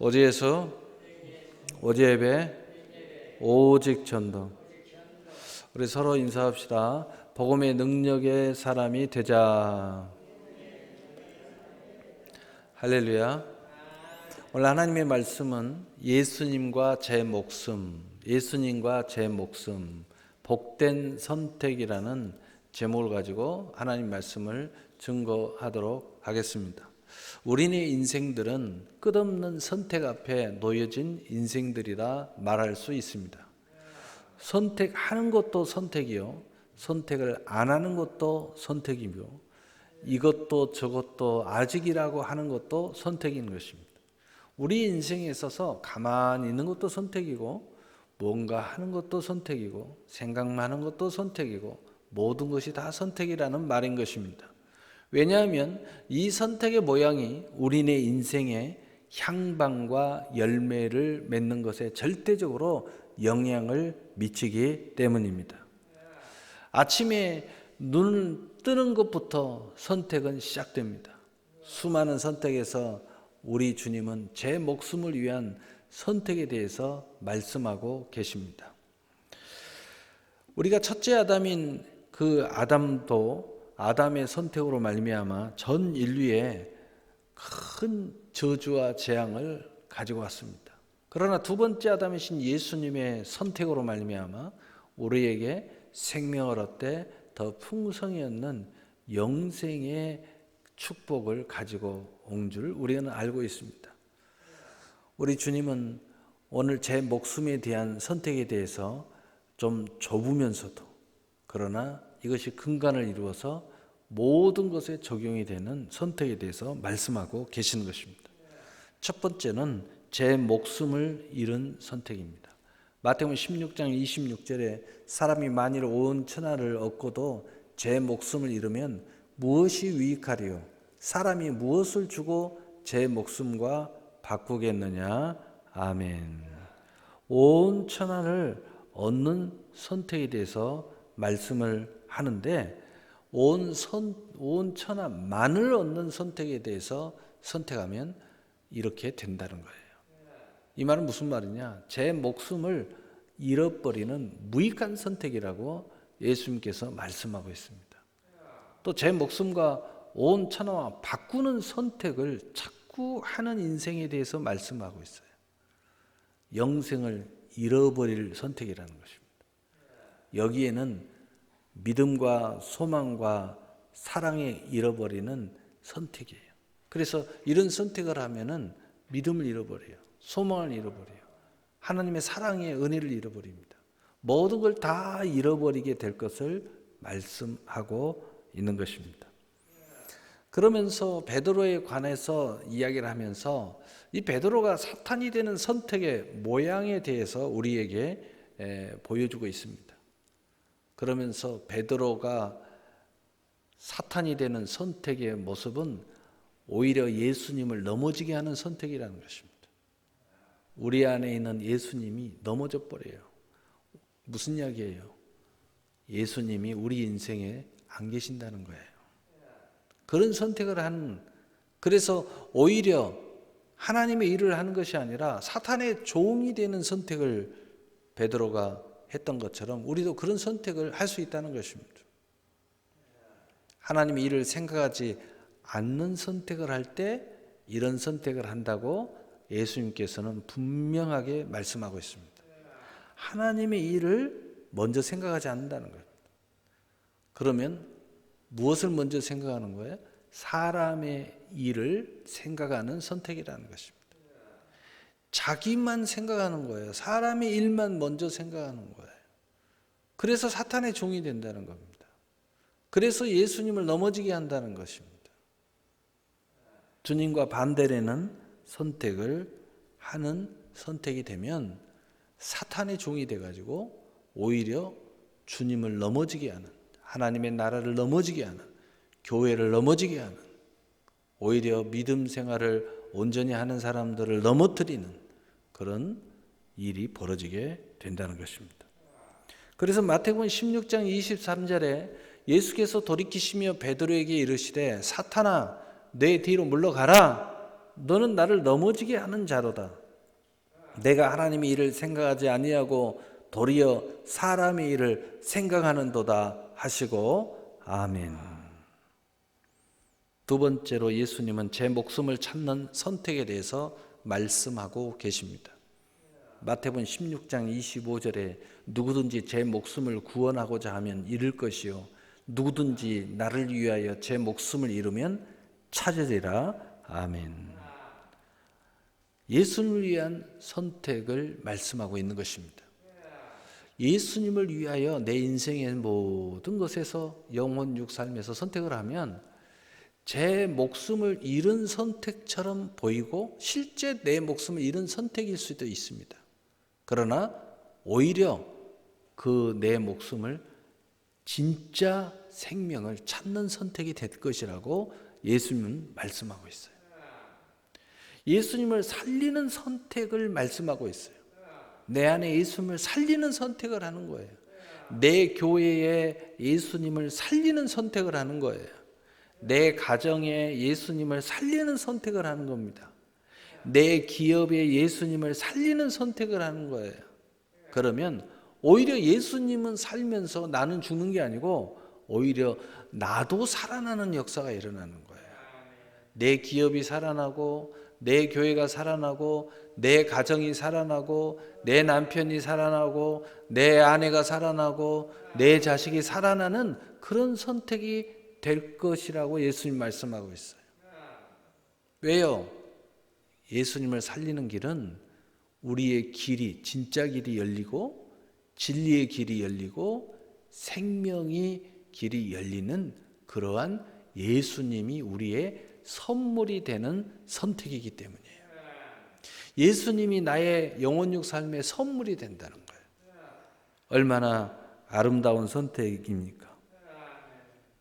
오직 예수, 오직 예배, 오직 전도. 우리 서로 인사합시다. 복음의 능력의 사람이 되자. 할렐루야. 오늘 하나님의 말씀은 예수님과 제 목숨, 복된 선택이라는 제목을 가지고 하나님 말씀을 증거하도록 하겠습니다. 우리의 인생들은 끝없는 선택 앞에 놓여진 인생들이라 말할 수 있습니다. 선택하는 것도 선택이요, 선택을 안 하는 것도 선택이며, 이것도 저것도 아직이라고 하는 것도 선택인 것입니다. 우리 인생에 있어서 가만히 있는 것도 선택이고, 뭔가 하는 것도 선택이고, 생각하는 것도 선택이고, 모든 것이 다 선택이라는 말인 것입니다. 왜냐하면 이 선택의 모양이 우리네 인생의 향방과 열매를 맺는 것에 절대적으로 영향을 미치기 때문입니다. 아침에 눈을 뜨는 것부터 선택은 시작됩니다. 수많은 선택에서 우리 주님은 제 목숨을 위한 선택에 대해서 말씀하고 계십니다. 우리가 첫째 아담인 그 아담도 아담의 선택으로 말미암아 전 인류에 큰 저주와 재앙을 가지고 왔습니다. 그러나 두 번째 아담이신 예수님의 선택으로 말미암아 우리에게 생명을 얻되 더 풍성히 얻는 영생의 축복을 가지고 온 줄 우리는 알고 있습니다. 우리 주님은 오늘 제 목숨에 대한 선택에 대해서 좀 좁으면서도, 그러나 이것이 근간을 이루어서 모든 것에 적용이 되는 선택에 대해서 말씀하고 계시는 것입니다. 첫 번째는 제 목숨을 잃은 선택입니다. 마태복음 16장 26절에 사람이 만일 온 천하를 얻고도 제 목숨을 잃으면 무엇이 유익하리요? 사람이 무엇을 주고 제 목숨과 바꾸겠느냐? 아멘. 온 천하를 얻는 선택에 대해서 말씀을 하는데, 온 천하만을 얻는 선택에 대해서 선택하면 이렇게 된다는 거예요. 이 말은 무슨 말이냐? 제 목숨을 잃어버리는 무익한 선택이라고 예수님께서 말씀하고 있습니다. 또 제 목숨과 온 천하와 바꾸는 선택을 자꾸 하는 인생에 대해서 말씀하고 있어요. 영생을 잃어버릴 선택이라는 것입니다. 여기에는 믿음과 소망과 사랑에 잃어버리는 선택이에요. 그래서 이런 선택을 하면은 믿음을 잃어버려요. 소망을 잃어버려요. 하나님의 사랑의 은혜를 잃어버립니다. 모든 걸 다 잃어버리게 될 것을 말씀하고 있는 것입니다. 그러면서 베드로에 관해서 이야기를 하면서 이 베드로가 사탄이 되는 선택의 모양에 대해서 우리에게 보여주고 있습니다. 그러면서 베드로가 사탄이 되는 선택의 모습은 오히려 예수님을 넘어지게 하는 선택이라는 것입니다. 우리 안에 있는 예수님이 넘어져 버려요. 무슨 이야기예요? 예수님이 우리 인생에 안 계신다는 거예요. 그런 선택을 하는, 그래서 오히려 하나님의 일을 하는 것이 아니라 사탄의 종이 되는 선택을 베드로가 했던 것처럼 우리도 그런 선택을 할 수 있다는 것입니다. 하나님의 일을 생각하지 않는 선택을 할 때 이런 선택을 한다고 예수님께서는 분명하게 말씀하고 있습니다. 하나님의 일을 먼저 생각하지 않는다는 거예요. 그러면 무엇을 먼저 생각하는 거예요? 사람의 일을 생각하는 선택이라는 것입니다. 자기만 생각하는 거예요. 사람의 일만 먼저 생각하는 거예요. 그래서 사탄의 종이 된다는 겁니다. 그래서 예수님을 넘어지게 한다는 것입니다. 주님과 반대되는 선택을 하는 선택이 되면 사탄의 종이 돼가지고 오히려 주님을 넘어지게 하는, 하나님의 나라를 넘어지게 하는, 교회를 넘어지게 하는, 오히려 믿음 생활을 온전히 하는 사람들을 넘어뜨리는 그런 일이 벌어지게 된다는 것입니다. 그래서 마태복음 16장 23절에 예수께서 돌이키시며 베드로에게 이르시되 사탄아 내 뒤로 물러가라, 너는 나를 넘어지게 하는 자로다. 내가 하나님의 일을 생각하지 아니하고 도리어 사람의 일을 생각하는도다 하시고 아멘. 두 번째로 예수님은 제 목숨을 찾는 선택에 대해서 말씀하고 계십니다. 마태복음 16장 25절에 누구든지 제 목숨을 구원하고자 하면 잃을 것이요 누구든지 나를 위하여 제 목숨을 잃으면 찾으리라. 아멘. 예수님을 위한 선택을 말씀하고 있는 것입니다. 예수님을 위하여 내 인생의 모든 것에서 영혼육 삶에서 선택을 하면 제 목숨을 잃은 선택처럼 보이고 실제 내 목숨을 잃은 선택일 수도 있습니다. 그러나 오히려 그 내 목숨을 진짜 생명을 찾는 선택이 될 것이라고 예수님은 말씀하고 있어요. 예수님을 살리는 선택을 말씀하고 있어요. 내 안에 예수님을 살리는 선택을 하는 거예요. 내 교회에 예수님을 살리는 선택을 하는 거예요. 내 가정에 예수님을 살리는 선택을 하는 겁니다. 내 기업에 예수님을 살리는 선택을 하는 거예요. 그러면 오히려 예수님은 살면서 나는 죽는 게 아니고 오히려 나도 살아나는 역사가 일어나는 거예요. 내 기업이 살아나고 내 교회가 살아나고 내 가정이 살아나고 내 남편이 살아나고 내 아내가 살아나고 내 자식이 살아나는 그런 선택이 될 것이라고 예수님 말씀하고 있어요. 왜요? 예수님을 살리는 길은 우리의 길이 진짜 길이 열리고 진리의 길이 열리고 생명의 길이 열리는 그러한 예수님이 우리의 선물이 되는 선택이기 때문이에요. 예수님이 나의 영혼육 삶의 선물이 된다는 거예요. 얼마나 아름다운 선택입니까?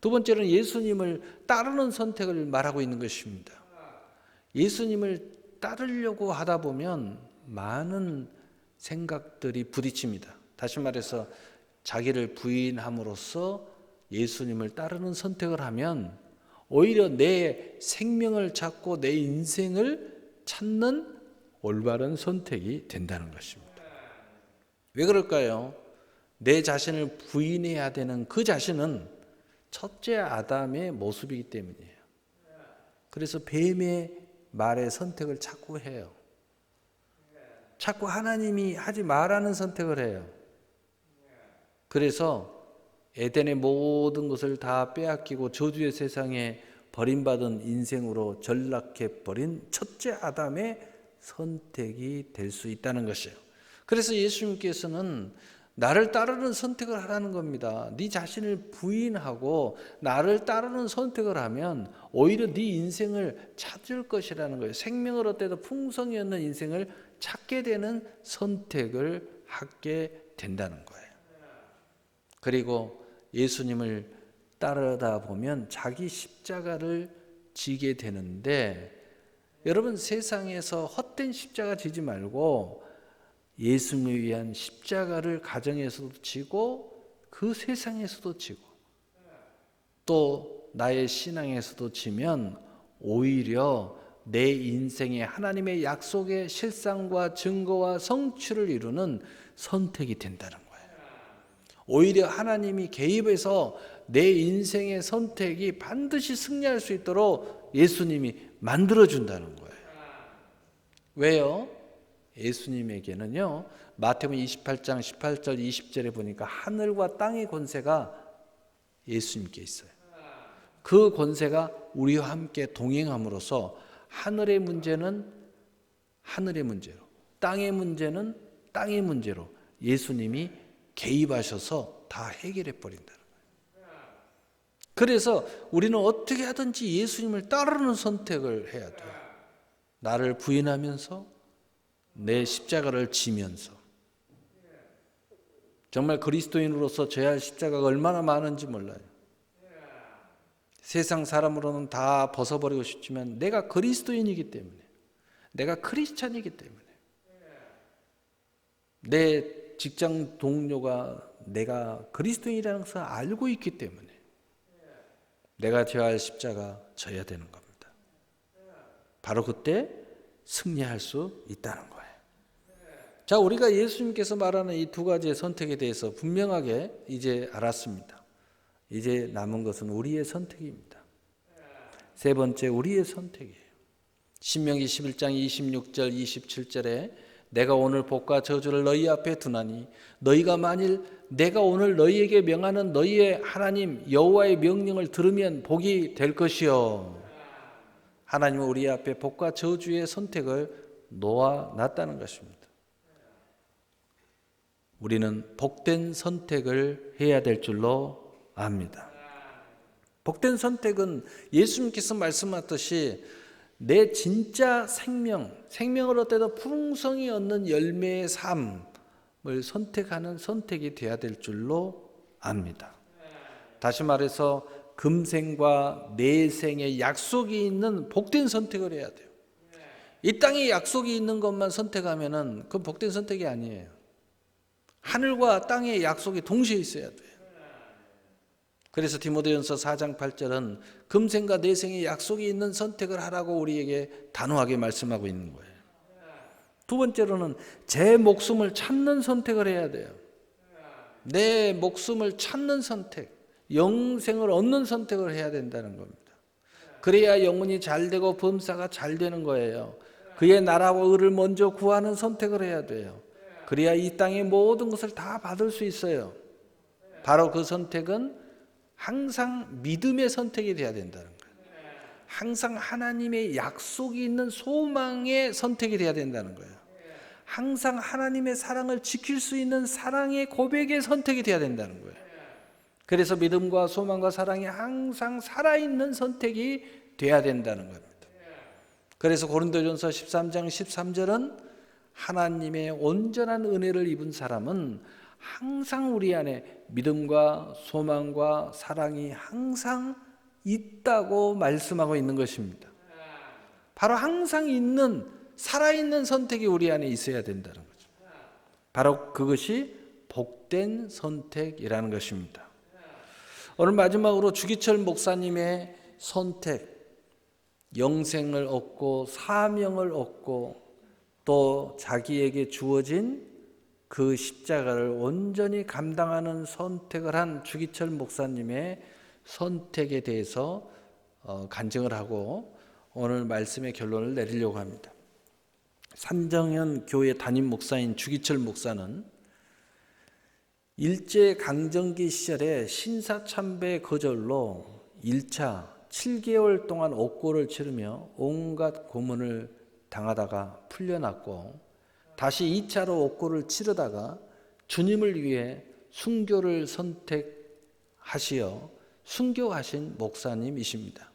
두 번째는 예수님을 따르는 선택을 말하고 있는 것입니다. 예수님을 따르려고 하다 보면 많은 생각들이 부딪힙니다. 다시 말해서 자기를 부인함으로써 예수님을 따르는 선택을 하면 오히려 내 생명을 찾고 내 인생을 찾는 올바른 선택이 된다는 것입니다. 왜 그럴까요? 내 자신을 부인해야 되는 그 자신은 첫째 아담의 모습이기 때문이에요. 그래서 뱀의 말의 선택을 자꾸 해요. 자꾸 하나님이 하지 말라는 선택을 해요. 그래서 에덴의 모든 것을 다 빼앗기고 저주의 세상에 버림받은 인생으로 전락해버린 첫째 아담의 선택이 될 수 있다는 것이에요. 그래서 예수님께서는 나를 따르는 선택을 하라는 겁니다. 네 자신을 부인하고 나를 따르는 선택을 하면 오히려 네 인생을 찾을 것이라는 거예요. 생명을 얻대도 풍성이 없는 인생을 찾게 되는 선택을 하게 된다는 거예요. 그리고 예수님을 따르다 보면 자기 십자가를 지게 되는데 여러분 세상에서 헛된 십자가 지지 말고 예수님을 위한 십자가를 가정에서도 지고 그 세상에서도 지고 또 나의 신앙에서도 지면 오히려 내 인생에 하나님의 약속의 실상과 증거와 성취를 이루는 선택이 된다는 거예요. 오히려 하나님이 개입해서 내 인생의 선택이 반드시 승리할 수 있도록 예수님이 만들어준다는 거예요. 왜요? 예수님에게는요, 마태복음 28장 18절 20절에 보니까 하늘과 땅의 권세가 예수님께 있어요. 그 권세가 우리와 함께 동행함으로써 하늘의 문제는 하늘의 문제로, 땅의 문제는 땅의 문제로 예수님이 개입하셔서 다 해결해 버린다는 거예요. 그래서 우리는 어떻게 하든지 예수님을 따르는 선택을 해야 돼요. 나를 부인하면서 내 십자가를 지면서 정말 그리스도인으로서 져야 할 십자가가 얼마나 많은지 몰라요. 세상 사람으로는 다 벗어버리고 싶지만 내가 그리스도인이기 때문에 내가 크리스찬이기 때문에 내 직장 동료가 내가 그리스도인이라는 것을 알고 있기 때문에 내가 져야 할 십자가 져야 되는 겁니다. 바로 그때 승리할 수 있다는 거예요. 자, 우리가 예수님께서 말하는 이 두 가지의 선택에 대해서 분명하게 이제 알았습니다. 이제 남은 것은 우리의 선택입니다. 세 번째, 우리의 선택이에요. 신명기 11장 26절 27절에 내가 오늘 복과 저주를 너희 앞에 두나니 너희가 만일 내가 오늘 너희에게 명하는 너희의 하나님 여호와의 명령을 들으면 복이 될 것이요. 하나님은 우리 앞에 복과 저주의 선택을 놓아놨다는 것입니다. 우리는 복된 선택을 해야 될 줄로 압니다. 복된 선택은 예수님께서 말씀하셨듯이 내 진짜 생명을 얻어도 풍성히 얻는 열매의 삶을 선택하는 선택이 되어야 될 줄로 압니다. 다시 말해서 금생과 내생의 약속이 있는 복된 선택을 해야 돼요. 이 땅에 약속이 있는 것만 선택하면은 그건 복된 선택이 아니에요. 하늘과 땅의 약속이 동시에 있어야 돼요. 그래서 디모데전서 4장 8절은 금생과 내생의 약속이 있는 선택을 하라고 우리에게 단호하게 말씀하고 있는 거예요. 두 번째로는 제 목숨을 찾는 선택을 해야 돼요. 내 목숨을 찾는 선택, 영생을 얻는 선택을 해야 된다는 겁니다. 그래야 영혼이 잘되고 범사가 잘 되는 거예요. 그의 나라와 의를 먼저 구하는 선택을 해야 돼요. 그래야 이 땅의 모든 것을 다 받을 수 있어요. 바로 그 선택은 항상 믿음의 선택이 돼야 된다는 거예요. 항상 하나님의 약속이 있는 소망의 선택이 돼야 된다는 거예요. 항상 하나님의 사랑을 지킬 수 있는 사랑의 고백의 선택이 돼야 된다는 거예요. 그래서 믿음과 소망과 사랑이 항상 살아있는 선택이 돼야 된다는 겁니다. 그래서 고린도전서 13장 13절은 하나님의 온전한 은혜를 입은 사람은 항상 우리 안에 믿음과 소망과 사랑이 항상 있다고 말씀하고 있는 것입니다. 바로 항상 있는 살아있는 선택이 우리 안에 있어야 된다는 거죠. 바로 그것이 복된 선택이라는 것입니다. 오늘 마지막으로 주기철 목사님의 선택, 영생을 얻고 사명을 얻고 또 자기에게 주어진 그 십자가를 온전히 감당하는 선택을 한 주기철 목사님의 선택에 대해서 간증을 하고 오늘 말씀의 결론을 내리려고 합니다. 산정현 교회 담임 목사인 주기철 목사는 일제강점기 시절에 신사참배 거절로 1차 7개월 동안 옥고를 치르며 온갖 고문을 당하다가 풀려났고 다시 2차로 옥고를 치르다가 주님을 위해 순교를 선택하시어 순교하신 목사님이십니다.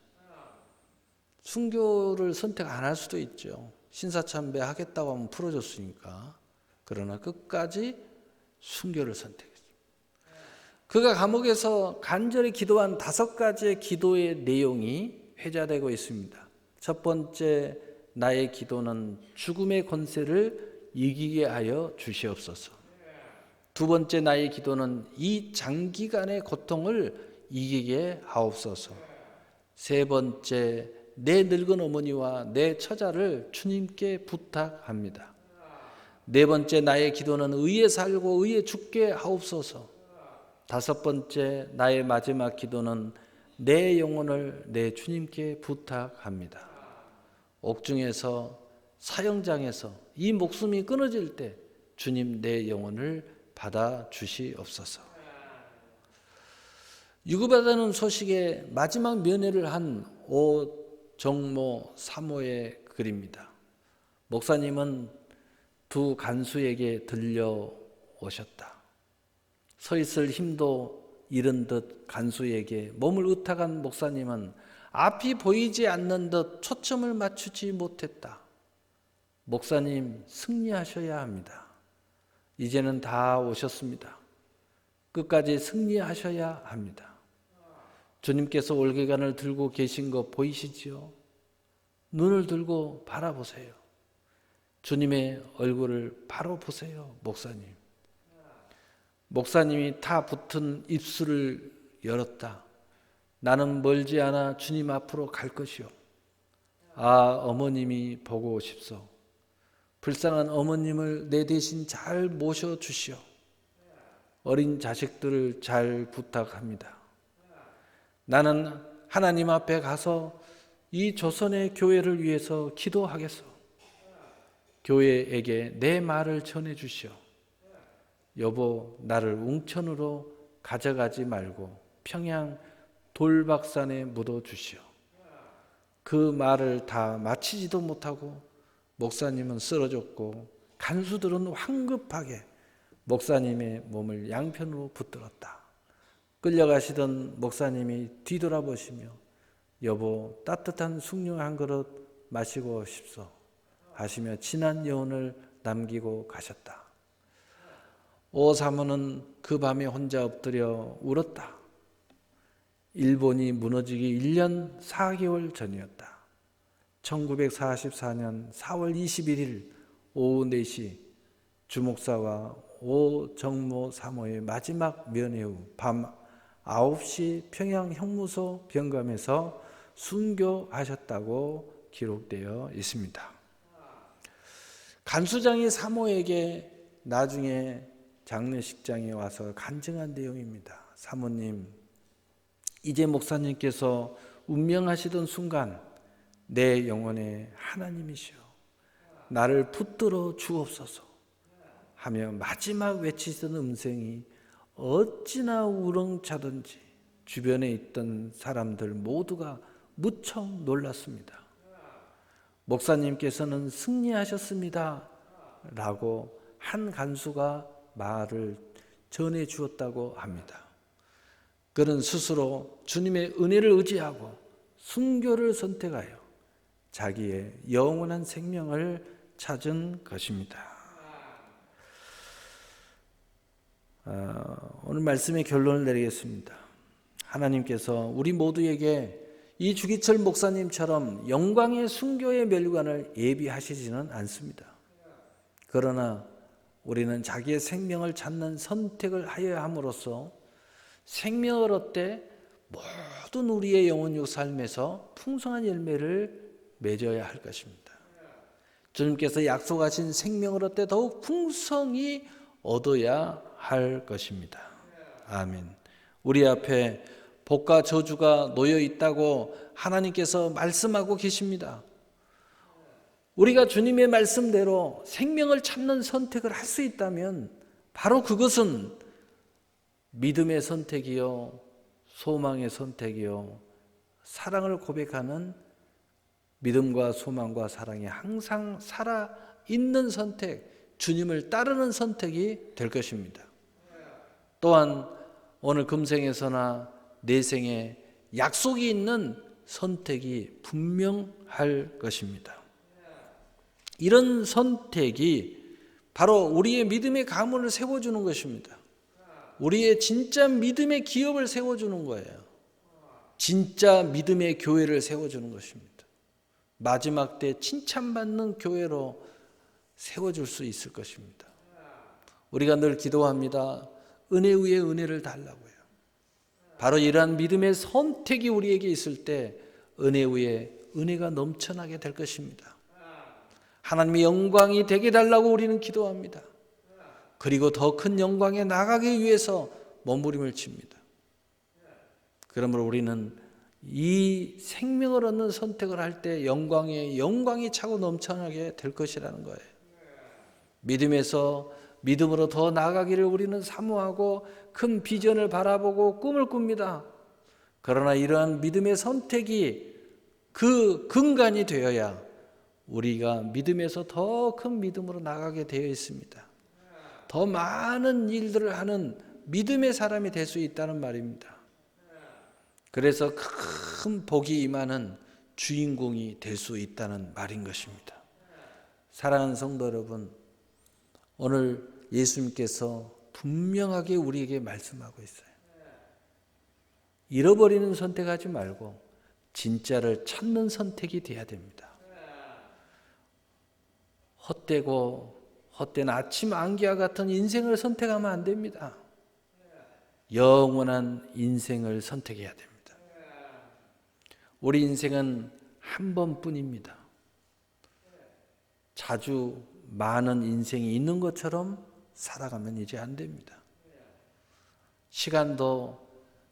순교를 선택 안 할 수도 있죠. 신사참배 하겠다고 하면 풀어줬으니까. 그러나 끝까지 순교를 선택했습니다. 그가 감옥에서 간절히 기도한 5가지의 기도의 내용이 회자되고 있습니다. 첫 번째, 나의 기도는 죽음의 권세를 이기게 하여 주시옵소서. 두 번째, 나의 기도는 이 장기간의 고통을 이기게 하옵소서. 세 번째, 내 늙은 어머니와 내 처자를 주님께 부탁합니다. 네 번째, 나의 기도는 의에 살고 의에 죽게 하옵소서. 다섯 번째, 나의 마지막 기도는 내 영혼을 내 주님께 부탁합니다. 옥중에서 사형장에서 이 목숨이 끊어질 때 주님 내 영혼을 받아 주시옵소서. 유급하다는 소식에 마지막 면회를 한 오정모 사모의 글입니다. 목사님은 두 간수에게 들려오셨다. 서 있을 힘도 잃은 듯 간수에게 몸을 의탁한 목사님은 앞이 보이지 않는 듯 초점을 맞추지 못했다. 목사님, 승리하셔야 합니다. 이제는 다 오셨습니다. 끝까지 승리하셔야 합니다. 주님께서 올개간을 들고 계신 거 보이시지요? 눈을 들고 바라보세요. 주님의 얼굴을 바로 보세요, 목사님. 목사님이 타 붙은 입술을 열었다. 나는 멀지 않아 주님 앞으로 갈 것이요. 아, 어머님이 보고 싶소. 불쌍한 어머님을 내 대신 잘 모셔주시오. 어린 자식들을 잘 부탁합니다. 나는 하나님 앞에 가서 이 조선의 교회를 위해서 기도하겠소. 교회에게 내 말을 전해주시오. 여보, 나를 웅천으로 가져가지 말고 평양 돌박산에 묻어주시오. 그 말을 다 마치지도 못하고 목사님은 쓰러졌고 간수들은 황급하게 목사님의 몸을 양편으로 붙들었다. 끌려가시던 목사님이 뒤돌아보시며 여보, 따뜻한 숭늉 한 그릇 마시고 싶소 하시며 진한 여운을 남기고 가셨다. 오 사모는 그 밤에 혼자 엎드려 울었다. 일본이 무너지기 1년 4개월 전이었다. 1944년 4월 21일 오후 4시 주목사와 오 정모 사모의 마지막 면회 후 밤 9시 평양 형무소 병감에서 순교하셨다고 기록되어 있습니다. 간수장이 사모에게 나중에 장례식장에 와서 간증한 내용입니다. 사모님, 이제 목사님께서 운명하시던 순간 내 영혼의 하나님이시여 나를 붙들어 주옵소서 하며 마지막 외치던 음성이 어찌나 우렁차던지 주변에 있던 사람들 모두가 무척 놀랐습니다. 목사님께서는 승리하셨습니다 라고 한 간수가 말을 전해 주었다고 합니다. 그는 스스로 주님의 은혜를 의지하고 순교를 선택하여 자기의 영원한 생명을 찾은 것입니다. 오늘 말씀의 결론을 내리겠습니다. 하나님께서 우리 모두에게 이 주기철 목사님처럼 영광의 순교의 멸관을 예비하시지는 않습니다. 그러나 우리는 자기의 생명을 찾는 선택을 하여야 함으로써 생명을 얻되 모든 우리의 영혼육 삶에서 풍성한 열매를 맺어야 할 것입니다. 주님께서 약속하신 생명을 얻되 더욱 풍성히 얻어야 할 것입니다. 아멘. 우리 앞에 복과 저주가 놓여 있다고 하나님께서 말씀하고 계십니다. 우리가 주님의 말씀대로 생명을 찾는 선택을 할 수 있다면 바로 그것은 믿음의 선택이요, 소망의 선택이요, 사랑을 고백하는 믿음과 소망과 사랑이 항상 살아있는 선택, 주님을 따르는 선택이 될 것입니다. 또한 오늘 금생에서나 내생에 약속이 있는 선택이 분명할 것입니다. 이런 선택이 바로 우리의 믿음의 가문을 세워주는 것입니다. 우리의 진짜 믿음의 기업을 세워주는 거예요. 진짜 믿음의 교회를 세워주는 것입니다. 마지막 때 칭찬받는 교회로 세워줄 수 있을 것입니다. 우리가 늘 기도합니다. 은혜 위에 은혜를 달라고요. 바로 이러한 믿음의 선택이 우리에게 있을 때 은혜 위에 은혜가 넘쳐나게 될 것입니다. 하나님의 영광이 되게 달라고 우리는 기도합니다. 그리고 더 큰 영광에 나가기 위해서 몸부림을 칩니다. 그러므로 우리는 이 생명을 얻는 선택을 할 때 영광이 차고 넘쳐나게 될 것이라는 거예요. 믿음에서 믿음으로 더 나아가기를 우리는 사모하고 큰 비전을 바라보고 꿈을 꿉니다. 그러나 이러한 믿음의 선택이 그 근간이 되어야 우리가 믿음에서 더 큰 믿음으로 나가게 되어 있습니다. 더 많은 일들을 하는 믿음의 사람이 될 수 있다는 말입니다. 그래서 큰 복이 임하는 주인공이 될 수 있다는 말인 것입니다. 사랑하는 성도 여러분, 오늘 예수님께서 분명하게 우리에게 말씀하고 있어요. 잃어버리는 선택하지 말고 진짜를 찾는 선택이 돼야 됩니다. 헛된 아침 안개와 같은 인생을 선택하면 안 됩니다. 영원한 인생을 선택해야 됩니다. 우리 인생은 한 번뿐입니다. 자주 많은 인생이 있는 것처럼 살아가면 이제 안 됩니다. 시간도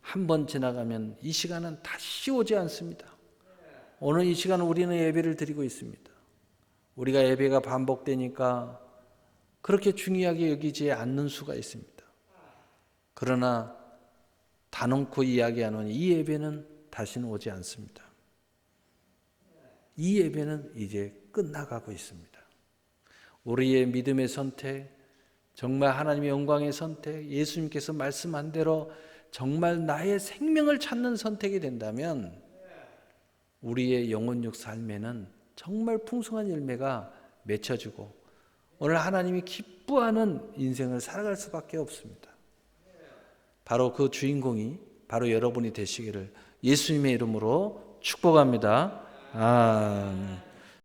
한 번 지나가면 이 시간은 다시 오지 않습니다. 오늘 이 시간 우리는 예배를 드리고 있습니다. 우리가 예배가 반복되니까 그렇게 중요하게 여기지 않는 수가 있습니다. 그러나 단언코 이야기하노니 이 예배는 다시는 오지 않습니다. 이 예배는 이제 끝나가고 있습니다. 우리의 믿음의 선택, 정말 하나님의 영광의 선택, 예수님께서 말씀한 대로 정말 나의 생명을 찾는 선택이 된다면 우리의 영혼육 삶에는 정말 풍성한 열매가 맺혀지고 오늘 하나님이 기뻐하는 인생을 살아갈 수밖에 없습니다. 바로 그 주인공이 바로 여러분이 되시기를 예수님의 이름으로 축복합니다. 아멘.